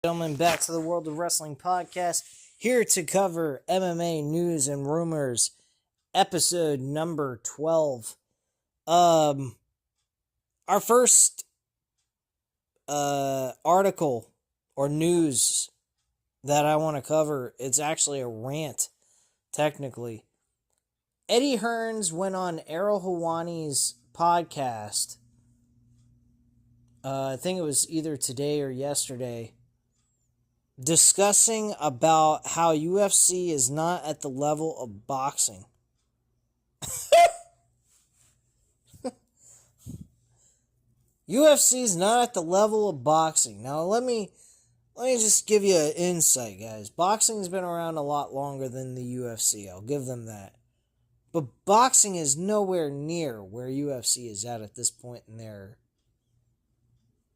Gentlemen, back to the World of Wrestling podcast, here to cover MMA news and rumors, episode number 12. Our first article or news that I want to cover, it's actually a rant, technically. Eddie Hearns went on Errol Hawani's podcast, I think it was either today or yesterday, discussing about how UFC is not at the level of boxing. UFC is not at the level of boxing. Now, let me just give you an insight, guys. Boxing has been around a lot longer than the UFC. I'll give them that. But boxing is nowhere near where UFC is at this point in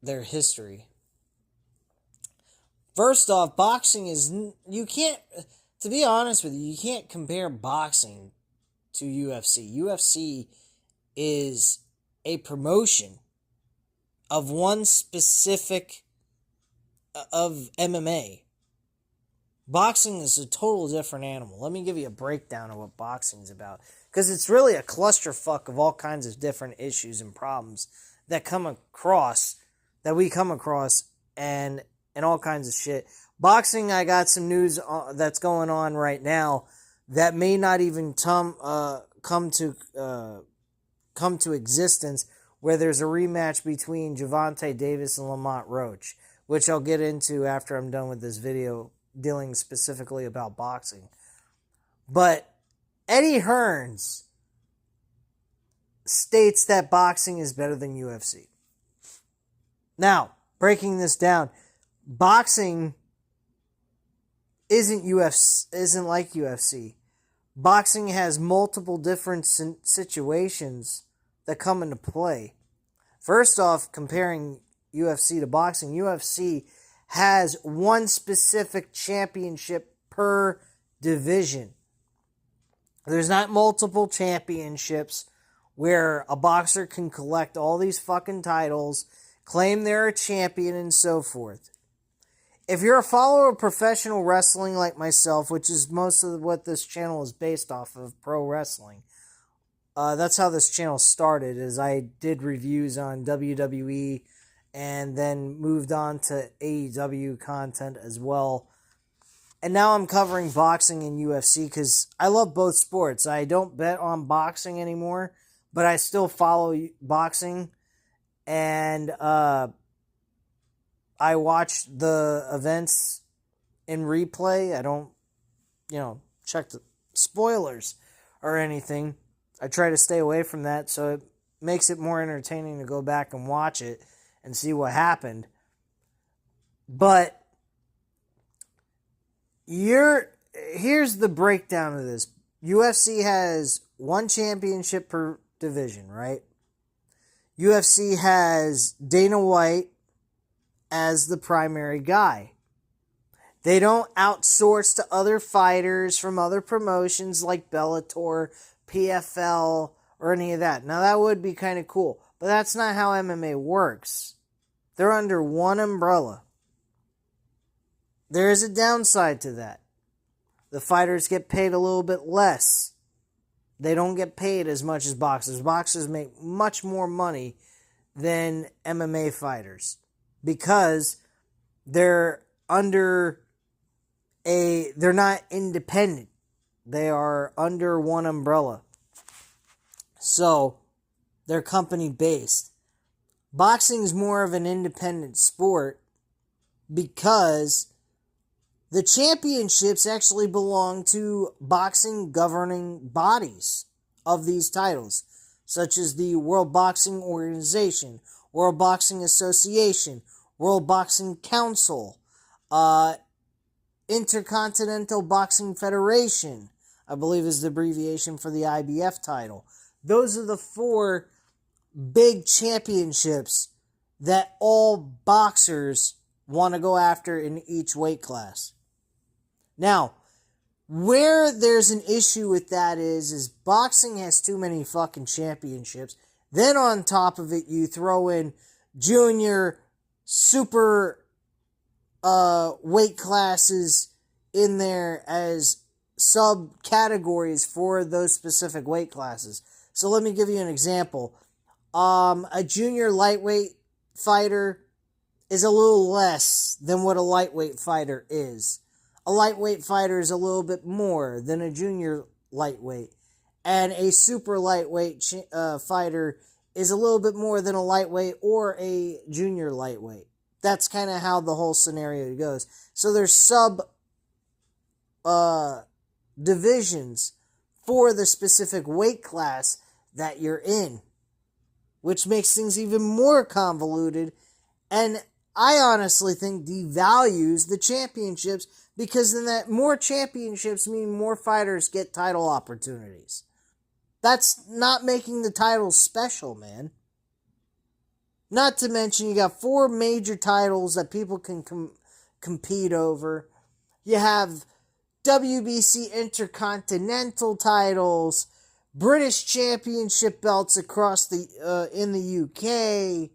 their history. First off, boxing is, you can't, to be honest with you can't compare boxing to UFC. UFC is a promotion of one specific, of MMA. Boxing is a total different animal. Let me give you a breakdown of what boxing is about. Because it's really a clusterfuck of all kinds of different issues and problems that we come across, and all kinds of shit. Boxing, I got some news that's going on right now that may not even come to existence, where there's a rematch between Gervonta Davis and Lamont Roach, which I'll get into after I'm done with this video dealing specifically about boxing. But Eddie Hearns states that boxing is better than UFC. Now, breaking this down, boxing isn't like UFC. Boxing has multiple different situations that come into play. First off, comparing UFC to boxing, UFC has one specific championship per division. There's not multiple championships where a boxer can collect all these fucking titles, claim they're a champion, and so forth. If you're a follower of professional wrestling like myself, which is most of what this channel is based off of, pro wrestling, that's how this channel started, is I did reviews on WWE and then moved on to AEW content as well. And now I'm covering boxing and UFC because I love both sports. I don't bet on boxing anymore, but I still follow boxing. And I watch the events in replay. I don't, check the spoilers or anything. I try to stay away from that, so it makes it more entertaining to go back and watch it and see what happened. But here's the breakdown of this. UFC has one championship per division, right? UFC has Dana White as the primary guy. They don't outsource to other fighters from other promotions like Bellator, PFL, or any of that. Now, that would be kind of cool, but that's not how MMA works. They're under one umbrella. There is a downside to that. The fighters get paid a little bit less. They don't get paid as much as boxers. Boxers make much more money than MMA fighters because they're not independent. They are under one umbrella. So, they're company-based. Boxing is more of an independent sport because the championships actually belong to boxing governing bodies of these titles, such as the World Boxing Organization, World Boxing Association, World Boxing Council, Intercontinental Boxing Federation, I believe is the abbreviation for the IBF title. Those are the 4 big championships that all boxers want to go after in each weight class. Now, where there's an issue with that is boxing has too many fucking championships. Then on top of it, you throw in junior, super weight classes in there as subcategories for those specific weight classes. So let me give you an example. A junior lightweight fighter is a little less than what a lightweight fighter is. A lightweight fighter is a little bit more than a junior lightweight. And a super lightweight fighter is a little bit more than a lightweight or a junior lightweight. That's kind of how the whole scenario goes. So there's sub divisions for the specific weight class that you're in, which makes things even more convoluted, and I honestly think devalues the championships, because then that more championships mean more fighters get title opportunities. That's not making the titles special, man. Not to mention, you got 4 major titles that people can compete over. You have WBC Intercontinental titles, British Championship belts across the in the UK.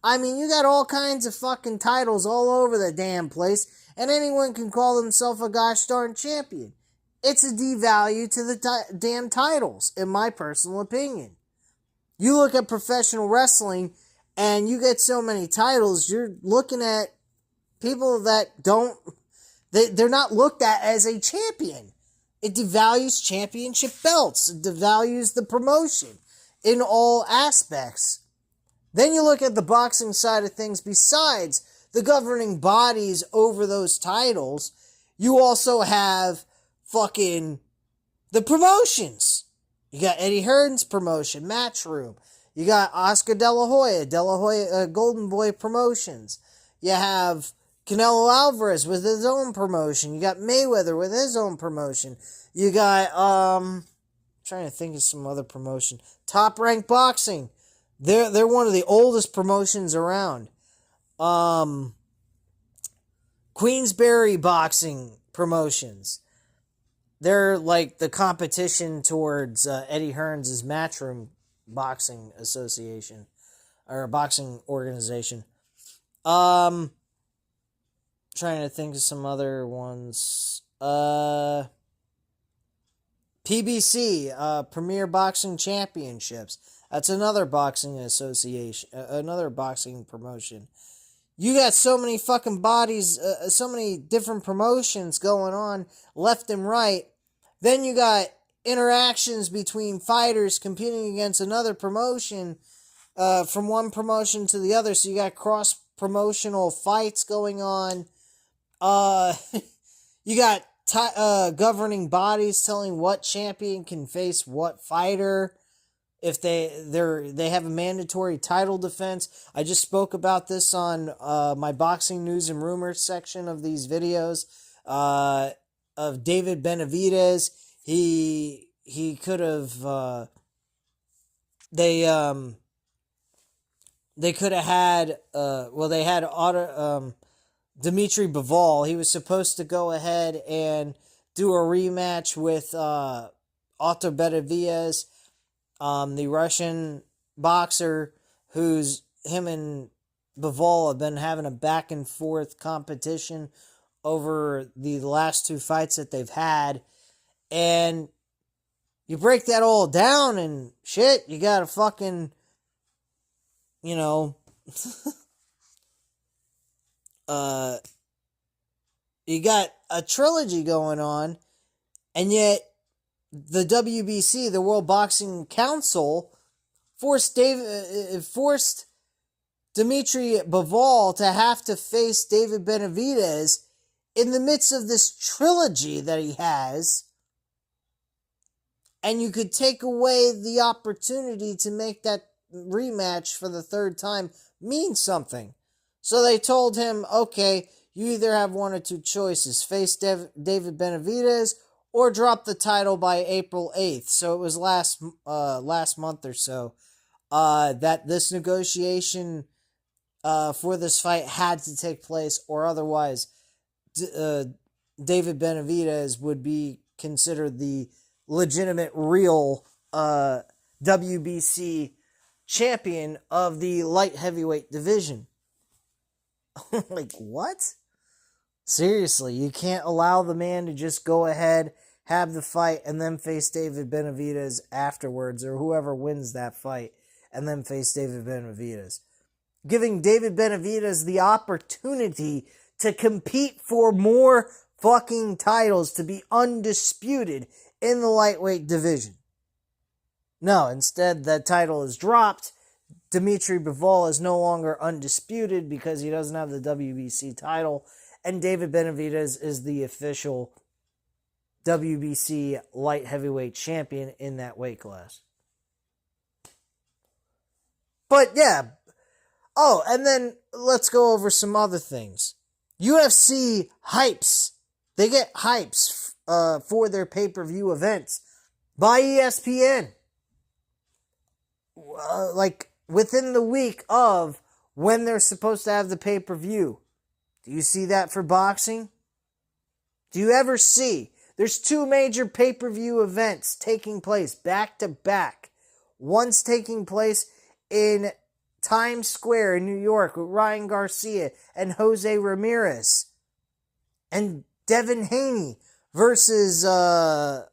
I mean, you got all kinds of fucking titles all over the damn place, and anyone can call themselves a gosh darn champion. It's a devalue to the damn titles, in my personal opinion. You look at professional wrestling, and you get so many titles, you're looking at people that don't... They're not looked at as a champion. It devalues championship belts. It devalues the promotion in all aspects. Then you look at the boxing side of things. Besides the governing bodies over those titles, you also have fucking the promotions. You got Eddie Hearn's promotion, Matchroom. You got Oscar De La Hoya, Golden Boy Promotions. You have Canelo Alvarez with his own promotion. You got Mayweather with his own promotion. You got, I'm trying to think of some other promotion. Top Rank Boxing. They're one of the oldest promotions around. Queensberry Boxing Promotions. They're like the competition towards Eddie Hearn's Matchroom Boxing Association. Or boxing organization. Trying to think of some other ones. PBC, Premier Boxing Championships. That's another boxing association, another boxing promotion. You got so many fucking bodies, so many different promotions going on left and right. Then you got interactions between fighters competing against another promotion, from one promotion to the other. So you got cross-promotional fights going on. You got governing bodies telling what champion can face what fighter if they have a mandatory title defense. I just spoke about this on my boxing news and rumors section of these videos of David Benavidez. He could have they could have had they had Dmitry Bivol. He was supposed to go ahead and do a rematch with Otto Beterbiev, the Russian boxer, him and Bivol have been having a back and forth competition over the last 2 fights that they've had. And you break that all down and shit, you got a fucking, you got a trilogy going on, and yet the WBC, the World Boxing Council, forced Dmitry Bivol to have to face David Benavidez in the midst of this trilogy that he has, and you could take away the opportunity to make that rematch for the 3rd time mean something. So they told him, okay, you either have one or 2 choices. Face David Benavidez or drop the title by April 8th. So it was last month or so that this negotiation for this fight had to take place, or otherwise David Benavidez would be considered the legitimate, real WBC champion of the light heavyweight division. Like, what? Seriously, you can't allow the man to just go ahead, have the fight, and then face David Benavidez afterwards, or whoever wins that fight, and then face David Benavidez. Giving David Benavidez the opportunity to compete for more fucking titles, to be undisputed in the lightweight division. No, instead that title is dropped. Dmitry Bivol is no longer undisputed because he doesn't have the WBC title, and David Benavidez is the official WBC light heavyweight champion in that weight class. But yeah. Oh, and then let's go over some other things. UFC hypes. They get hypes for their pay-per-view events by ESPN. Like within the week of when they're supposed to have the pay-per-view. Do you see that for boxing? Do you ever see? There's 2 major pay-per-view events taking place back to back. One's taking place in Times Square in New York with Ryan Garcia and Jose Ramirez. And Devin Haney versus, Jose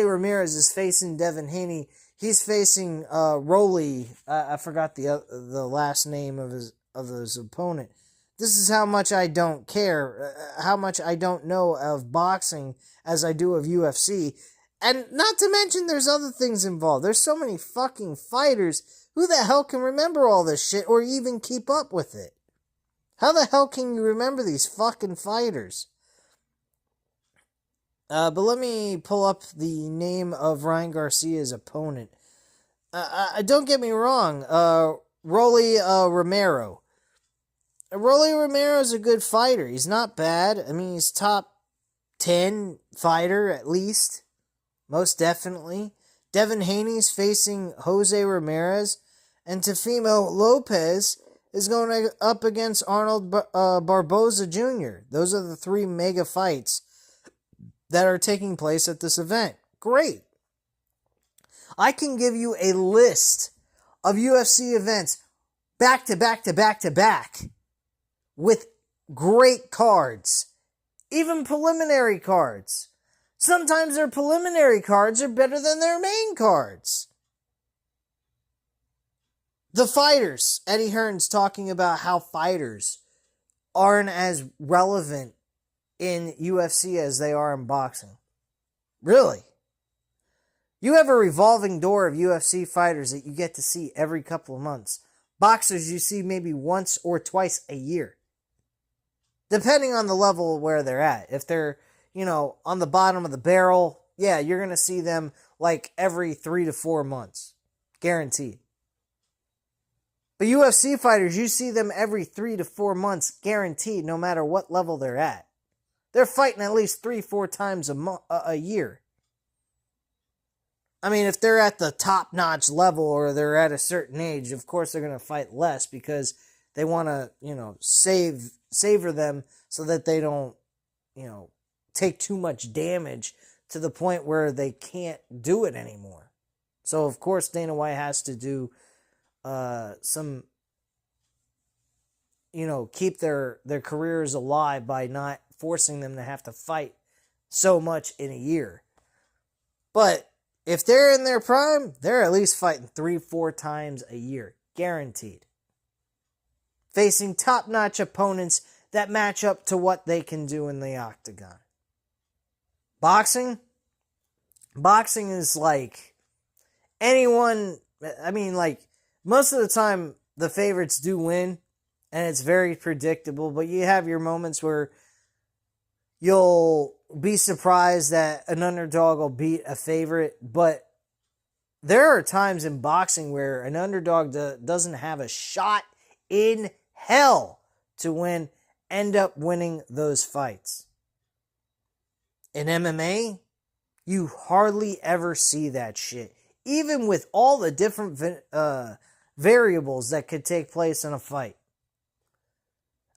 Ramirez is facing Devin Haney. He's facing Rolly. I forgot the last name of his opponent. This is how much I don't care, how much I don't know of boxing as I do of UFC. And not to mention there's other things involved. There's so many fucking fighters. Who the hell can remember all this shit or even keep up with it? How the hell can you remember these fucking fighters? But let me pull up the name of Ryan Garcia's opponent. Don't get me wrong. Rolly Romero. Rolly Romero is a good fighter. He's not bad. I mean, he's top 10 fighter at least. Most definitely. Devin Haney's facing Jose Ramirez. And Teofimo Lopez is going up against Arnold Barboza Jr. Those are the 3 mega fights that are taking place at this event. Great. I can give you a list of UFC events back to back to back to back with great cards. Even preliminary cards. Sometimes their preliminary cards are better than their main cards. The fighters. Eddie Hearn's talking about how fighters aren't as relevant in UFC as they are in boxing. Really? You have a revolving door of UFC fighters that you get to see every couple of months. Boxers you see maybe once or twice a year. Depending on the level where they're at. If they're, on the bottom of the barrel, yeah, you're going to see them like every 3 to 4 months. Guaranteed. But UFC fighters, you see them every 3 to 4 months, guaranteed, no matter what level they're at. They're fighting at least 3-4 times a year. I mean, if they're at the top-notch level or they're at a certain age, of course they're going to fight less because they want to, savor them so that they don't, take too much damage to the point where they can't do it anymore. So, of course, Dana White has to do some, keep their careers alive by not forcing them to have to fight so much in a year. But if they're in their prime, they're at least fighting 3-4 times a year. Guaranteed. Facing top-notch opponents that match up to what they can do in the octagon. Boxing is like anyone, most of the time the favorites do win and it's very predictable, but you have your moments where you'll be surprised that an underdog will beat a favorite, but there are times in boxing where an underdog doesn't have a shot in hell to win, end up winning those fights. In MMA, you hardly ever see that shit. Even with all the different variables that could take place in a fight.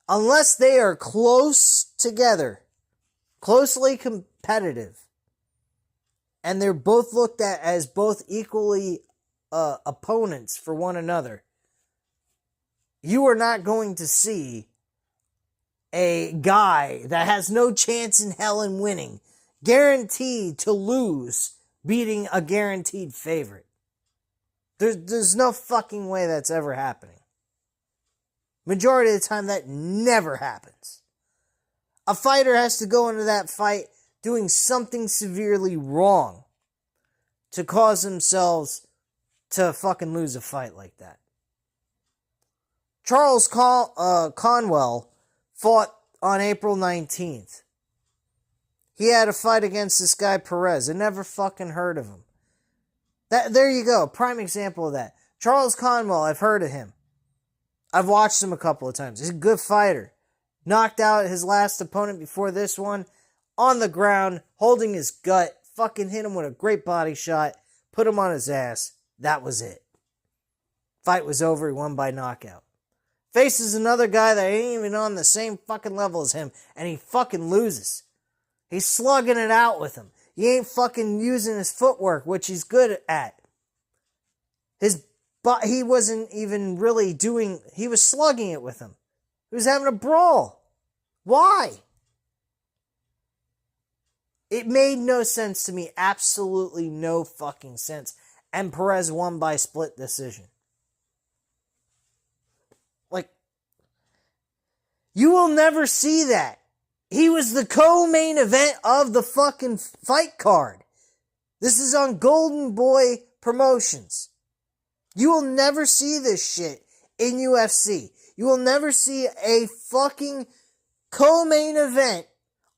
Unless they are close together, closely competitive, and they're both looked at as both equally opponents for one another, you are not going to see a guy that has no chance in hell in winning, guaranteed to lose, beating a guaranteed favorite. There's no fucking way that's ever happening. Majority of the time, that never happens. A fighter has to go into that fight doing something severely wrong to cause themselves to fucking lose a fight like that. Charles Conwell fought on April 19th. He had a fight against this guy Perez. I never fucking heard of him. There you go. Prime example of that. Charles Conwell, I've heard of him. I've watched him a couple of times. He's a good fighter. Knocked out his last opponent before this one on the ground, holding his gut, fucking hit him with a great body shot, put him on his ass. That was it. Fight was over. He won by knockout. Faces another guy that ain't even on the same fucking level as him, and he fucking loses. He's slugging it out with him. He ain't fucking using his footwork, which he's good at. He wasn't even really doing, he was slugging it with him. He was having a brawl. Why? It made no sense to me. Absolutely no fucking sense. And Perez won by split decision. Like, you will never see that. He was the co-main event of the fucking fight card. This is on Golden Boy Promotions. You will never see this shit in UFC. You will never see a fucking co-main event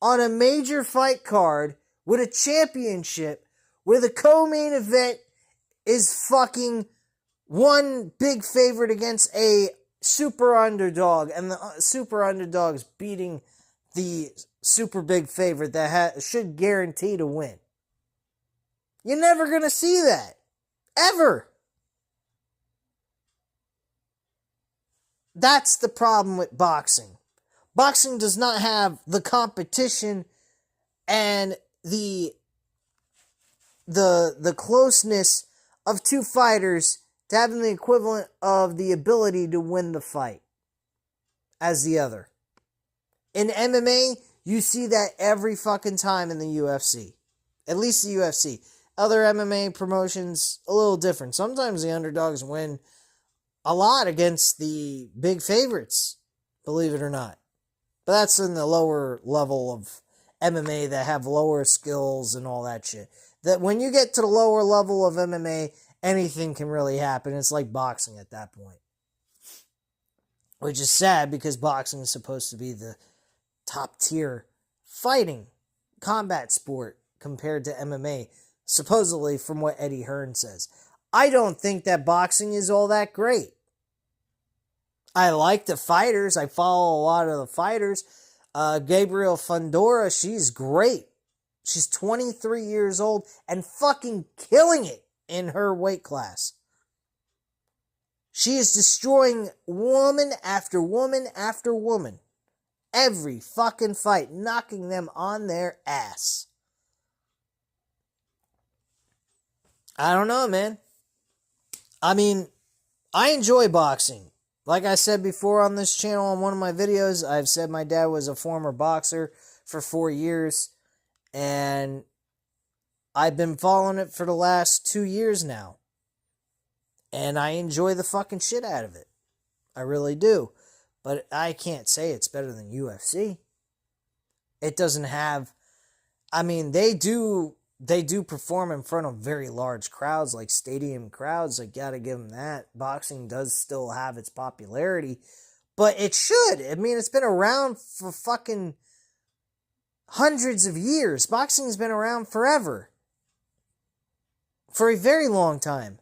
on a major fight card with a championship where the co-main event is fucking one big favorite against a super underdog, and the super underdog's beating the super big favorite that should guarantee to win. You're never going to see that. Ever. That's the problem with boxing. Boxing does not have the competition and the closeness of two fighters to having the equivalent of the ability to win the fight as the other. In MMA, you see that every fucking time in the UFC. At least the UFC. Other MMA promotions, a little different. Sometimes the underdogs win a lot against the big favorites, believe it or not. But that's in the lower level of MMA that have lower skills and all that shit. That when you get to the lower level of MMA, anything can really happen. It's like boxing at that point. Which is sad because boxing is supposed to be the top tier fighting combat sport compared to MMA, supposedly from what Eddie Hearn says. I don't think that boxing is all that great. I like the fighters. I follow a lot of the fighters. Gabriel Fundora, she's great. She's 23 years old and fucking killing it in her weight class. She is destroying woman after woman after woman. Every fucking fight, knocking them on their ass. I don't know, man. I mean, I enjoy boxing. Like I said before on this channel on one of my videos, I've said my dad was a former boxer for 4 years. And I've been following it for the last 2 years now. And I enjoy the fucking shit out of it. I really do. But I can't say it's better than UFC. It doesn't have... I mean, they do perform in front of very large crowds, like stadium crowds. I gotta give them that. Boxing does still have its popularity. But it should. I mean, it's been around for fucking hundreds of years. Boxing's been around forever. For a very long time.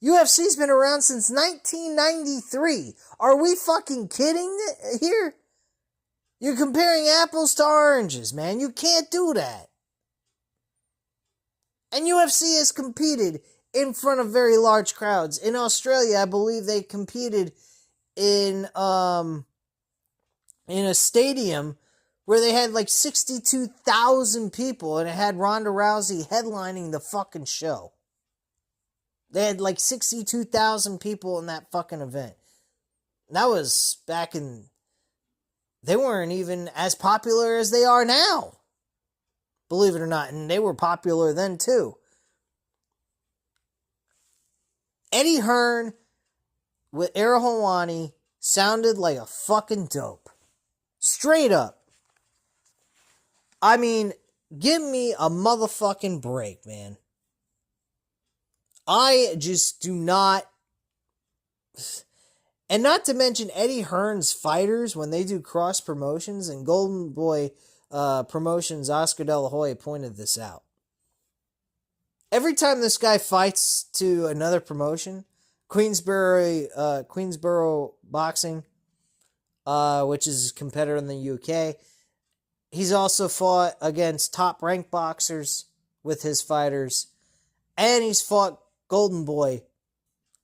UFC's been around since 1993. Are we fucking kidding here? You're comparing apples to oranges, man. You can't do that. And UFC has competed in front of very large crowds. In Australia, I believe they competed in a stadium where they had like 62,000 people, and it had Ronda Rousey headlining the fucking show. They had like 62,000 people in that fucking event. That was back in they weren't even as popular as they are now. Believe it or not. And they were popular then too. Eddie Hearn with Ariel Helwani sounded like a fucking dope. Straight up. I mean, give me a motherfucking break, man. I just do not... And not to mention Eddie Hearn's fighters, when they do cross promotions, and Golden Boy Promotions, Oscar De La Hoya pointed this out. Every time this guy fights to another promotion, Queensborough Boxing, which is his competitor in the UK, he's also fought against top-ranked boxers with his fighters, and he's fought Golden Boy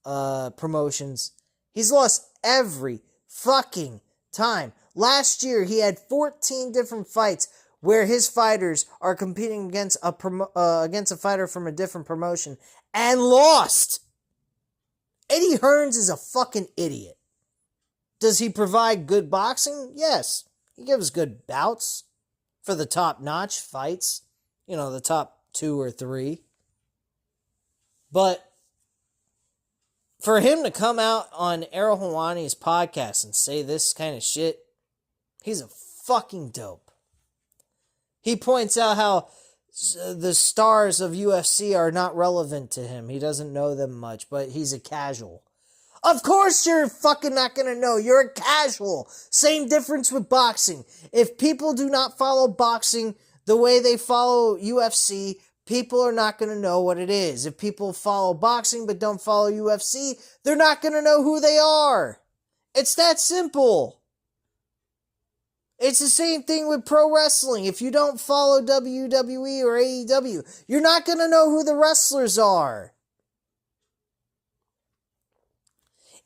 Promotions. He's lost every fucking time. Last year, he had 14 different fights where his fighters are competing against a fighter from a different promotion and lost. Eddie Hearns is a fucking idiot. Does he provide good boxing? Yes. He gives good bouts for the top-notch fights. You know, the top 2 or 3. But for him to come out on Ariel Helwani's podcast and say this kind of shit, he's a fucking dope. He points out how the stars of UFC are not relevant to him. He doesn't know them much, but he's a casual. Of course you're fucking not gonna know. You're a casual. Same difference with boxing. If people do not follow boxing the way they follow UFC, people are not going to know what it is. If people follow boxing but don't follow UFC, they're not going to know who they are. It's that simple. It's the same thing with pro wrestling. If you don't follow WWE or AEW, you're not going to know who the wrestlers are.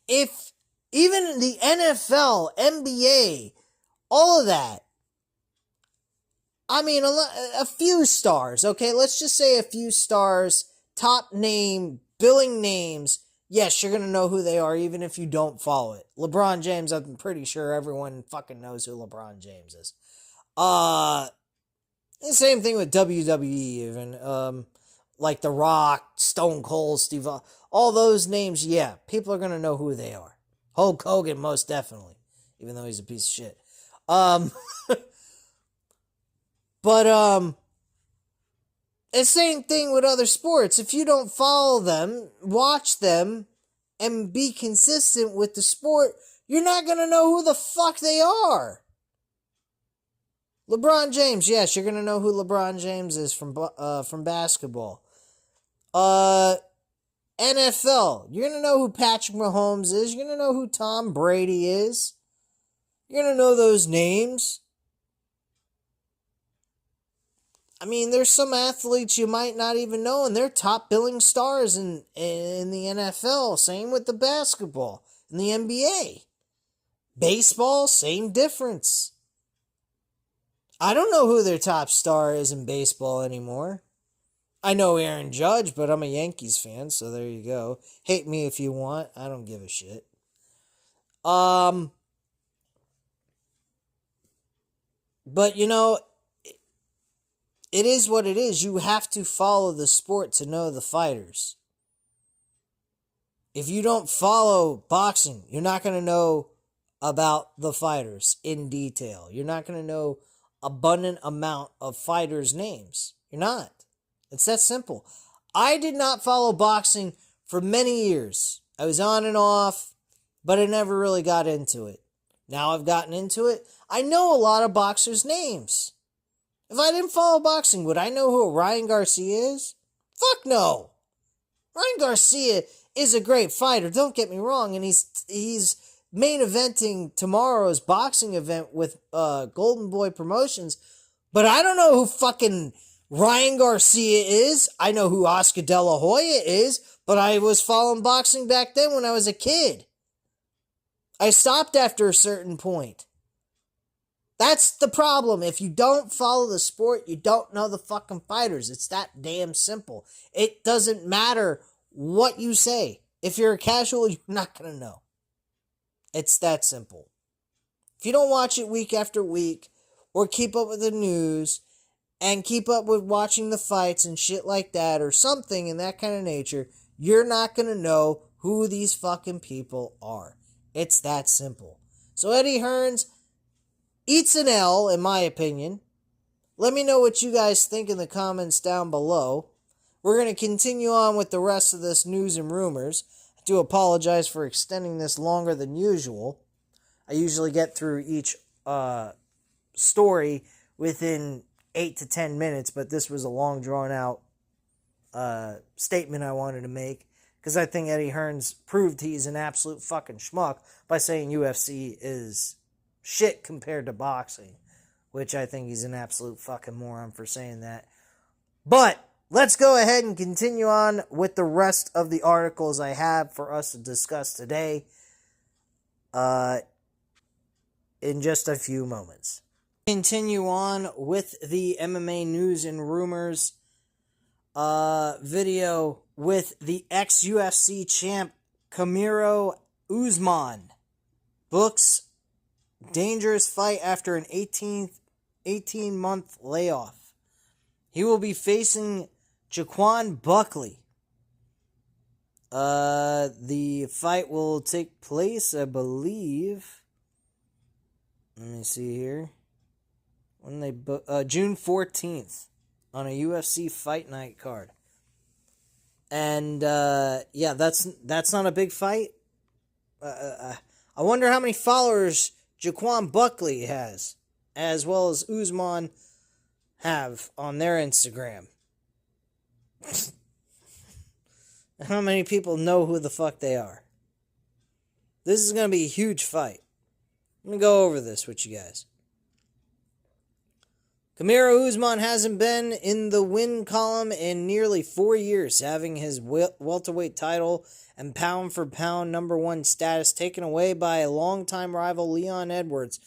If even the NFL, NBA, all of that, I mean, a few stars, okay? Let's just say a few stars, top name, billing names. Yes, you're going to know who they are even if you don't follow it. LeBron James, I'm pretty sure everyone fucking knows who LeBron James is. The same thing with WWE even. Like The Rock, Stone Cold, Steve, all those names, yeah, people are going to know who they are. Hulk Hogan, most definitely, even though he's a piece of shit. But, it's the same thing with other sports. If you don't follow them, watch them, and be consistent with the sport, you're not going to know who the fuck they are. LeBron James, yes, you're going to know who LeBron James is from basketball. NFL, you're going to know who Patrick Mahomes is. You're going to know who Tom Brady is. You're going to know those names. I mean, there's some athletes you might not even know, and they're top billing stars in the NFL. Same with the basketball and the NBA. Baseball, same difference. I don't know who their top star is in baseball anymore. I know Aaron Judge, but I'm a Yankees fan, so there you go. Hate me if you want. I don't give a shit. But, you know, it is what it is. You have to follow the sport to know the fighters. If you don't follow boxing, you're not going to know about the fighters in detail. You're not going to know abundant amount of fighters' names. You're not. It's that simple. I did not follow boxing for many years. I was on and off, but I never really got into it. Now I've gotten into it. I know a lot of boxers' names. If I didn't follow boxing, would I know who Ryan Garcia is? Fuck no. Ryan Garcia is a great fighter, don't get me wrong, and he's main eventing tomorrow's boxing event with Golden Boy Promotions, but I don't know who fucking Ryan Garcia is. I know who Oscar De La Hoya is, but I was following boxing back then when I was a kid. I stopped after a certain point. That's the problem. If you don't follow the sport, you don't know the fucking fighters. It's that damn simple. It doesn't matter what you say. If you're a casual, you're not going to know. It's that simple. if you don't watch it week after week, or keep up with the news, and keep up with watching the fights and shit like that, or something in that kind of nature, you're not going to know who these fucking people are. It's that simple. So Eddie Hearns eats an L, in my opinion. Let me know what you guys think in the comments down below. We're going to continue on with the rest of this news and rumors. I do apologize for extending this longer than usual. I usually get through each story within 8 to 10 minutes, but this was a long drawn out statement I wanted to make, because I think Eddie Hearns proved he's an absolute fucking schmuck by saying UFC is shit compared to boxing, which I think he's an absolute fucking moron for saying that. But let's go ahead and continue on with the rest of the articles I have for us to discuss today in just a few moments. Continue on with the MMA news and rumors video with the ex-UFC champ Kamaru Usman. Books dangerous fight after an 18-month layoff. He will be facing Jaquan Buckley. The fight will take place, I believe. Let me see here. When they June 14th on a UFC Fight Night card. And yeah, that's not a big fight. I wonder how many followers Jaquan Buckley has, as well as Usman have on their Instagram. How many people know who the fuck they are? This is going to be a huge fight. Let me go over this with you guys. Kamaru Usman hasn't been in the win column in nearly 4 years, having his welterweight title and pound-for-pound #1 status taken away by a longtime rival Leon Edwards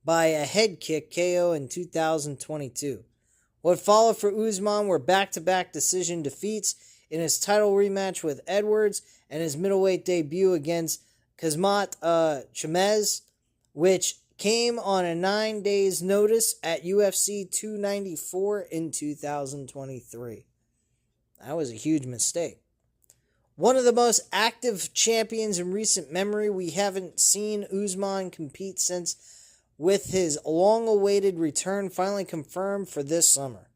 by a head kick KO in 2022. What followed for Usman were back-to-back decision defeats in his title rematch with Edwards and his middleweight debut against Khamzat Chimaev, which came on a 9 days notice at UFC 294 in 2023. That was a huge mistake. One of the most active champions in recent memory, we haven't seen Usman compete since, with his long-awaited return finally confirmed for this summer.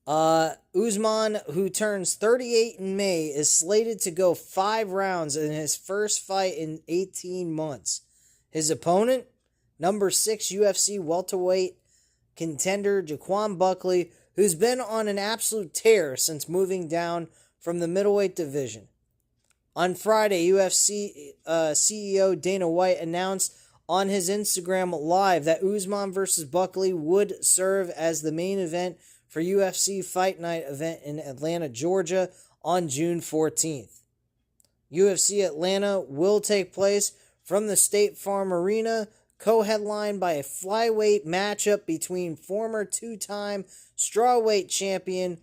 Usman, who turns 38 in May, is slated to go 5 rounds in his first fight in 18 months. His opponent, #6 UFC welterweight contender Jaquan Buckley, who's been on an absolute tear since moving down from the middleweight division. On Friday, UFC CEO Dana White announced on his Instagram Live that Usman vs. Buckley would serve as the main event for UFC Fight Night event in Atlanta, Georgia on June 14th. UFC Atlanta will take place from the State Farm Arena, co-headlined by a flyweight matchup between former two-time strawweight champion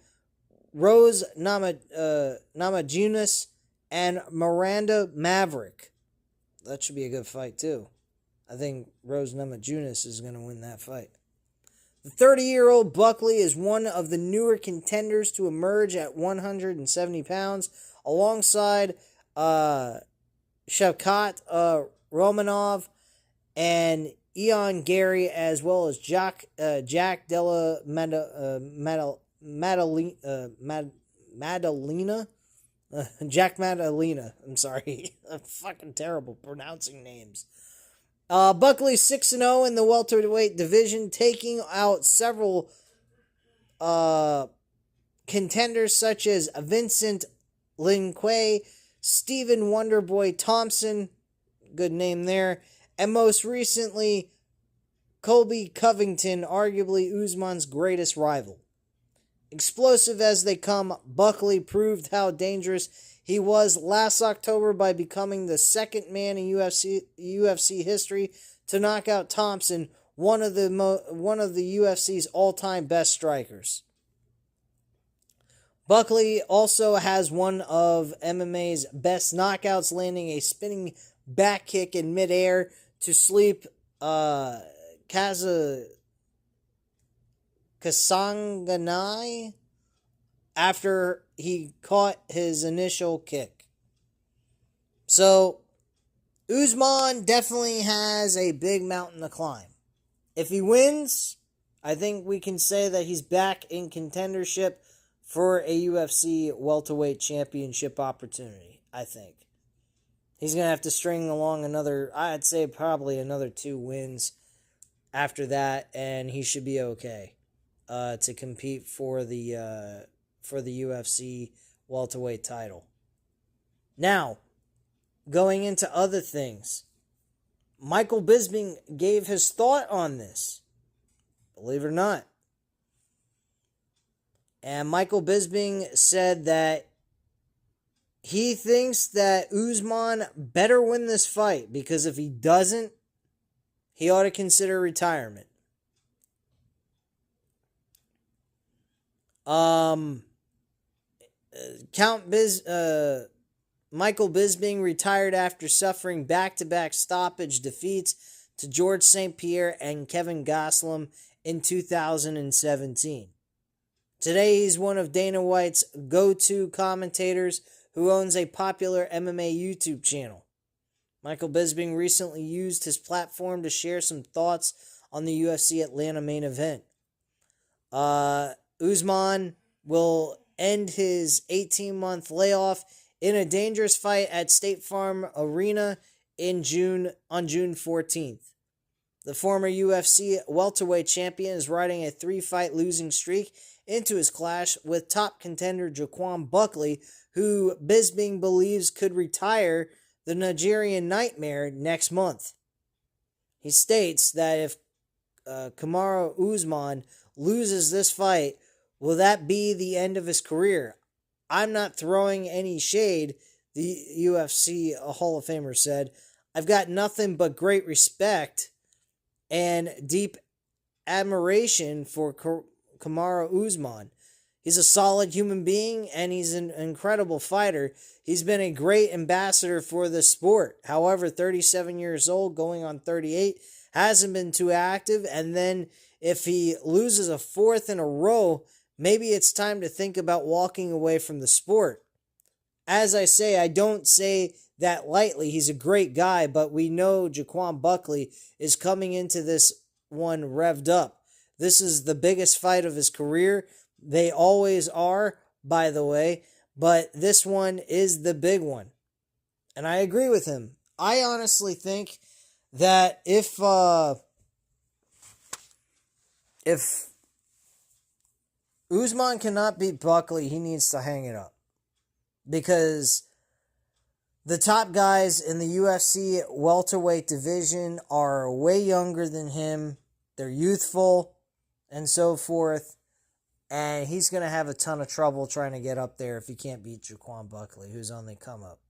Rose Namajunas and Miranda Maverick. That should be a good fight, too. I think Rose Namajunas is going to win that fight. The 30-year-old Buckley is one of the newer contenders to emerge at 170 pounds, alongside Shavkat Romanov and Ian Gary, as well as Jack Della Maddalena. Jack Maddalena. I'm sorry. I'm fucking terrible pronouncing names. Buckley 6-0 in the welterweight division, taking out several contenders such as Vincent Linquay, Stephen Wonderboy Thompson, good name there, and most recently Colby Covington, arguably Usman's greatest rival. Explosive as they come, Buckley proved how dangerous he was last October by becoming the second man in UFC history to knock out Thompson, one of the UFC's all-time best strikers. Buckley also has one of MMA's best knockouts, landing a spinning back kick in midair to sleep Kaza Kasanganai after he caught his initial kick. So Usman definitely has a big mountain to climb. If he wins, I think we can say that he's back in contendership for a UFC welterweight championship opportunity, I think. He's going to have to string along I'd say probably another 2 wins after that, and he should be okay to compete for the UFC welterweight title. Now, going into other things, Michael Bisping gave his thought on this, believe it or not. And Michael Bisping said that he thinks that Usman better win this fight, because if he doesn't, he ought to consider retirement. Michael Bisping retired after suffering back-to-back stoppage defeats to George St. Pierre and Kevin Gastelum in 2017. Today, he's one of Dana White's go-to commentators who owns a popular MMA YouTube channel. Michael Bisping recently used his platform to share some thoughts on the UFC Atlanta main event. Usman will end his 18-month layoff in a dangerous fight at State Farm Arena on June 14th. The former UFC welterweight champion is riding a 3-fight losing streak into his clash with top contender Jaquan Buckley, who Bisping believes could retire the Nigerian Nightmare next month. He states that if Kamaru Usman loses this fight, will that be the end of his career? I'm not throwing any shade, the UFC Hall of Famer said. I've got nothing but great respect and deep admiration for Kamaru Usman. He's a solid human being, and he's an incredible fighter. He's been a great ambassador for the sport. However, 37 years old, going on 38, hasn't been too active. And then if he loses a 4th in a row, maybe it's time to think about walking away from the sport. As I say, I don't say that lightly. He's a great guy, but we know Jaquan Buckley is coming into this one revved up. This is the biggest fight of his career. They always are, by the way, but this one is the big one. And I agree with him. I honestly think that if Usman cannot beat Buckley, he needs to hang it up. Because the top guys in the UFC welterweight division are way younger than him. They're youthful and so forth. And he's going to have a ton of trouble trying to get up there if he can't beat Jaquan Buckley, who's on the come up.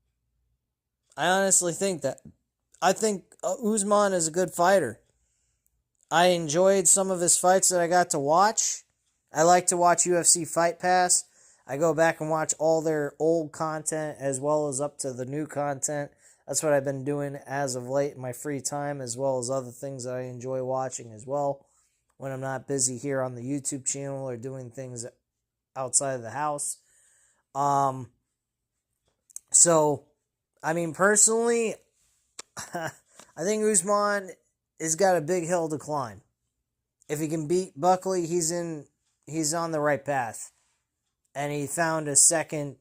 I honestly think that. I think Usman is a good fighter. I enjoyed some of his fights that I got to watch. I like to watch UFC Fight Pass. I go back and watch all their old content as well as up to the new content. That's what I've been doing as of late in my free time, as well as other things that I enjoy watching as well when I'm not busy here on the YouTube channel or doing things outside of the house. So, I mean, personally, I think Usman has got a big hill to climb. If he can beat Buckley, he's on the right path. And he found a second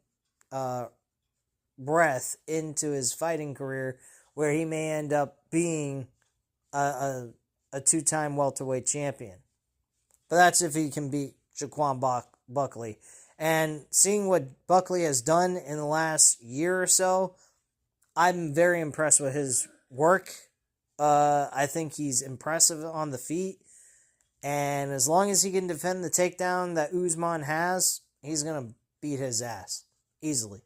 breath into his fighting career where he may end up being a 2-time welterweight champion. But that's if he can beat Jaquan Buckley. And seeing what Buckley has done in the last year or so, I'm very impressed with his work. I think he's impressive on the feet. And as long as he can defend the takedown that Usman has, he's going to beat his ass easily,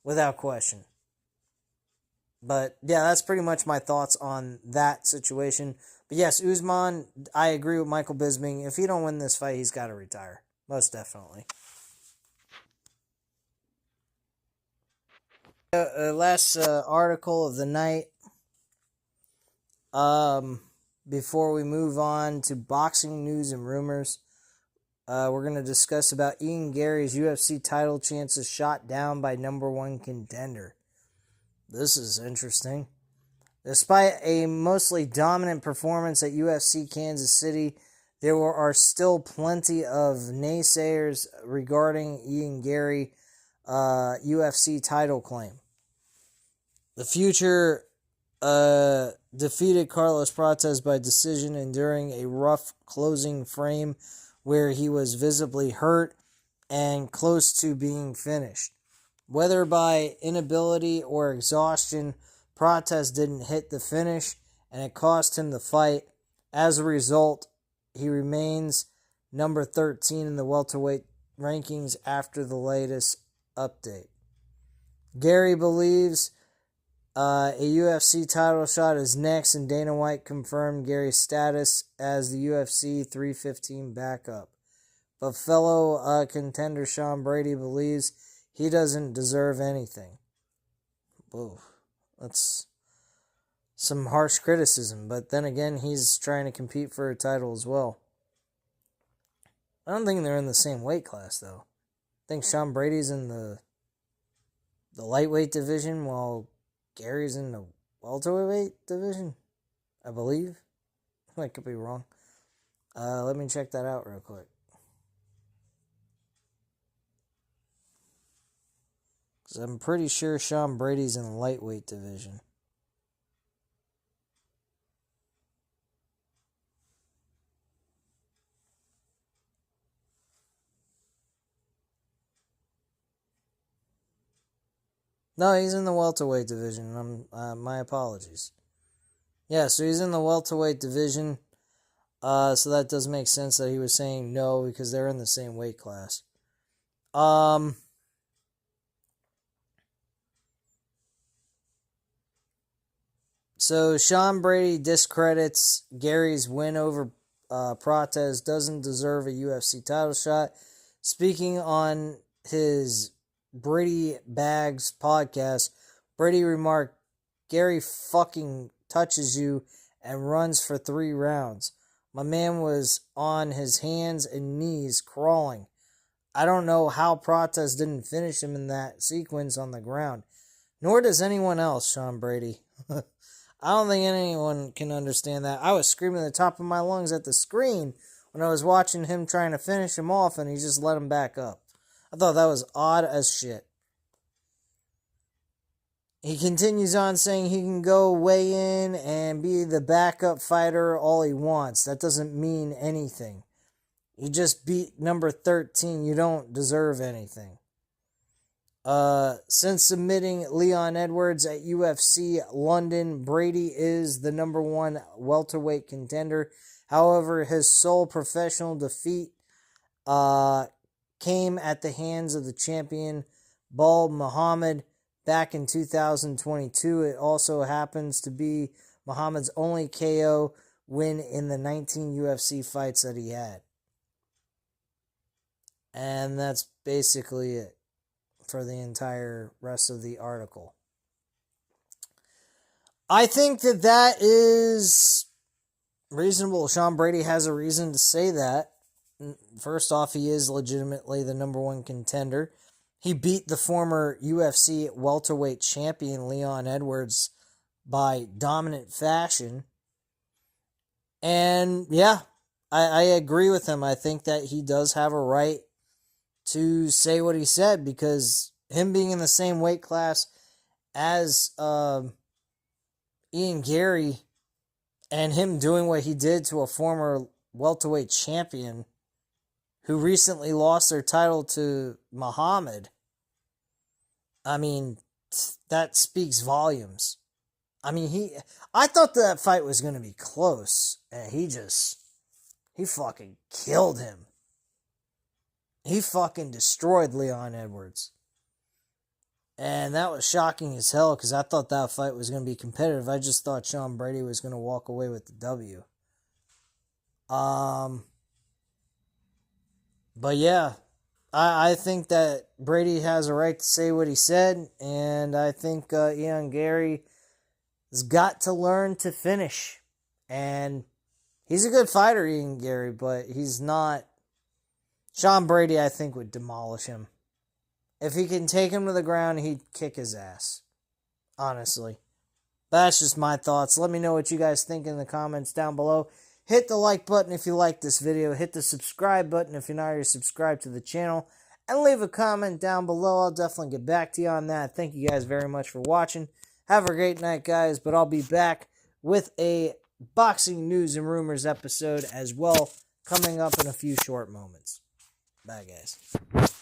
without question. But yeah, that's pretty much my thoughts on that situation. But yes, Usman, I agree with Michael Bisping. If he don't win this fight, he's got to retire. Most definitely. Last article of the night. Before we move on to boxing news and rumors, we're going to discuss about Ian Gary's UFC title chances shot down by number one contender. This is interesting. Despite a mostly dominant performance at UFC Kansas City, there are still plenty of naysayers regarding Ian Gary UFC title claim. The future defeated Carlos Prates by decision, enduring a rough closing frame where he was visibly hurt and close to being finished. Whether by inability or exhaustion, Prates didn't hit the finish, and it cost him the fight. As a result, he remains number 13 in the welterweight rankings after the latest update. Gary believes a UFC title shot is next, and Dana White confirmed Gary's status as the UFC 315 backup. But fellow contender Sean Brady believes he doesn't deserve anything. Whoa, that's some harsh criticism, but then again, he's trying to compete for a title as well. I don't think they're in the same weight class, though. I think Sean Brady's in the lightweight division, while Gary's in the welterweight division, I believe. I could be wrong. Let me check that out real quick. Because I'm pretty sure Sean Brady's in the lightweight division. No, he's in the welterweight division. My apologies. Yeah, so he's in the welterweight division. So that does make sense that he was saying no, because they're in the same weight class. So Sean Brady discredits Gary's win over Prates, doesn't deserve a UFC title shot. Speaking on his Brady Bags podcast, Brady remarked, "Gary fucking touches you and runs for 3 rounds. My man was on his hands and knees crawling. I don't know how Prates didn't finish him in that sequence on the ground. Nor does anyone else, Sean Brady." I don't think anyone can understand that. I was screaming at the top of my lungs at the screen when I was watching him trying to finish him off, and he just let him back up. I thought that was odd as shit. He continues on saying he can go weigh in and be the backup fighter all he wants. That doesn't mean anything. You just beat number 13. You don't deserve anything. Since submitting Leon Edwards at UFC London, Brady is the number 1 welterweight contender. However, his sole professional defeat came at the hands of the champion Bal Muhammad back in 2022. It also happens to be Muhammad's only KO win in the 19 UFC fights that he had. And that's basically it for the entire rest of the article. I think that is reasonable. Sean Brady has a reason to say that. First off, he is legitimately the number 1 contender. He beat the former UFC welterweight champion Leon Edwards by dominant fashion. And yeah, I agree with him. I think that he does have a right to say what he said, because him being in the same weight class as Ian Gary and him doing what he did to a former welterweight champion who recently lost their title to Muhammad, I mean, that speaks volumes. I mean, I thought that fight was going to be close, and he fucking killed him. He fucking destroyed Leon Edwards. And that was shocking as hell, because I thought that fight was going to be competitive. I just thought Sean Brady was going to walk away with the W. But yeah, I think that Brady has a right to say what he said, and I think Ian Gary has got to learn to finish. And he's a good fighter, Ian Gary, but he's not. Sean Brady, I think, would demolish him. If he can take him to the ground, he'd kick his ass. Honestly. But that's just my thoughts. Let me know what you guys think in the comments down below. Hit the like button if you like this video. Hit the subscribe button if you're not already subscribed to the channel. And leave a comment down below. I'll definitely get back to you on that. Thank you guys very much for watching. Have a great night, guys. But I'll be back with a boxing news and rumors episode as well, coming up in a few short moments. Bye, guys.